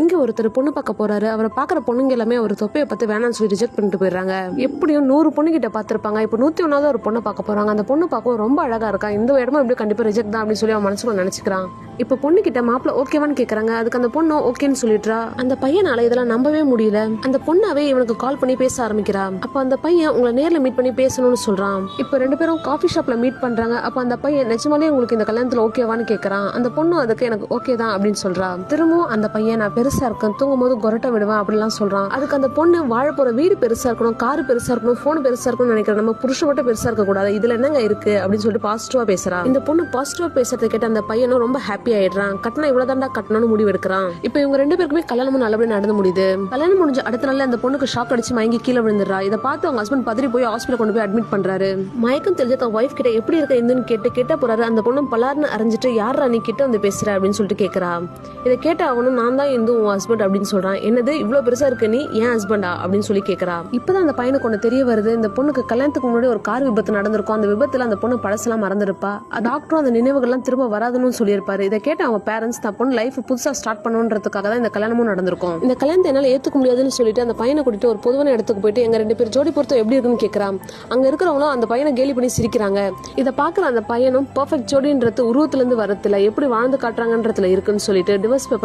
இங்க ஒருத்தர் பொண்ணு பார்க்க போறாரு. அவரை பாக்குற பொண்ணுங்க எல்லாமே அவர் தொப்பையை பார்த்து வேணாம்னு சொல்லி ரிஜெக்ட் பண்ணிட்டு போயிடுறாங்க. எப்படியும் 100 பொண்ணு கிட்ட பாத்திருப்பாங்க. இப்போ 101வது ஒரு பொண்ணை பார்க்க போறாங்க. அந்த பொண்ணு பார்க்கவும் ரொம்ப அழகா இருக்கா. இந்த இடமும் எப்படி கண்டிப்பா ரிஜெக்ட் தான் அப்படின்னு சொல்லி அவன் மனசுக்குள்ள நினைச்சுக்கிறான். இப்ப பொண்ணு கிட்ட மாப்பிள்ள ஓகேவான்னு கேக்குறாங்க. அதுக்கு அந்த பொண்ணு ஓகேன்னு சொல்லிடுறா. அந்த பையனால இதெல்லாம் நம்பவே முடியல. அந்த பொண்ணாவே இவனுக்கு கால் பண்ணி பேச ஆரம்பிக்கிறா. அப்ப அந்த பையன் உங்களை நேர்ல மீட் பண்ணி பேசணும்னு சொல்றான். இப்ப 2 பேரும் காஃபி ஷாப்ல மீட் பண்றாங்க. அப்ப அந்த பையன் நிஜமாலே உங்களுக்கு இந்த கல்யாணத்துல ஓகேவான்னு கேக்குறான். அந்த பொண்ணு அதுக்கு எனக்கு ஓகே தான் அப்படின்னு சொல்றா. திரும்பவும் அந்த பையன் நான் பெருசா இருக்கேன், தூங்கும் போது கொரட்டை விடுவேன் அப்படிலாம் சொல்றான். அதுக்கு அந்த பொண்ணு வாழ போற வீடு பெருசா இருக்கணும், காரு பெருசா இருக்கணும், போன் பெருசா இருக்கணும்னு நினைக்கிறேன். நம்ம புருஷன் மட்டும் பெருசா இருக்க கூடாது, இதுல என்னங்க இருக்கு அப்படின்னு சொல்லிட்டு பாசிட்டிவா பேசுறா. இந்த பொண்ணு பாசிட்டிவா பேசுறதை கேட்ட அந்த பையனும் ரொம்ப ஹாப்பி ஆயிடுறான். கட்டணம் இவ்வளவுதான்டா கட்டணும்னு முடிவு எடுக்கிறான். இப்ப இவங்க 2 பேருக்குமே கல்யாணமும் நல்லபடியா நடந்து முடியுது. கல்யாணம் முடிஞ்ச அடுத்த நாள் அந்த பொண்ணுக்கு ஷாக் அடிச்சு மயங்கி கீழே விழுந்துடுறா. இதை பார்த்து அவங்க ஹஸ்பண்ட் பதறி போய் ஹாஸ்பிட்டல் கொண்டு போய் அட்மிட் பண்றாரு. மயக்கம் தெரிஞ்ச தன் ஒய்ஃப் கிட்ட எப்படி இருக்க இந்துன்னு கேட்ட போறாரு. அந்த பொண்ணு பலார்னு அரைஞ்சிட்டு யாரா நீ கிட்ட வந்து பேசுற அப்படின்னு சொல்லிட்டு கேட்கறா. இதை கேட்ட அவனும் நான் தான் இந்து உன் ஹஸ்பண்ட் அப்படின்னு சொல்றான். என்னது இவ்வளவு பெருசா இருக்க நீ ஏன் ஹஸ்பண்டா அப்படின்னு சொல்லி கேட்கறா. இப்பதான் அந்த பையனுக்கு ஒண்ணு தெரிய வருது. இந்த பொண்ணுக்கு கல்யாணத்துக்கு முன்னாடி ஒரு கார் விபத்து நடந்திருக்கும். அந்த விபத்துல அந்த பொண்ணு பழசெல்லாம் மறந்துருப்பா. டாக்டரும் அந்த நினைவுகள்லாம் திரும்ப வராதுன்னு சொல்லியிருப்பாரு. இதை கேட்ட அவங்க பேரண்ட்ஸ் தான் பொண்ணு லைஃப் புதுசா ஸ்டார்ட் பண்ணணுன்றதுக்காக தான் இந்த கல்யாணமும் நடந்திருக்கும். இந்த கல்யாணத்தை என்னால ஏத்துக்க முடியாதுன்னு சொல்லிட்டு அந்த பையனை கூட்டிட்டு ஒரு பொதுவான இடத்துக்கு போயிட்டு எங்க 2 பேர் ஜோடி பொறுத்தம் எப்படி இருக்குன்னு கேட்கறான். அங்க இருக்கிறவங்களும் அந்த பையனை கேலி பண்ணி சிரிக்கிறாங்க. இதை பாக்குற அந்த பையனும் பெர்ஃபெக்ட் ஜோடின்றது உருவத்துல இருந்து வரத்துல எப்படி வாழ்ந்து காட்டுறாங்கன்றதுல இருக்குன்னு சொல்லிட்டு டிவோர்ஸ் பேப்பர்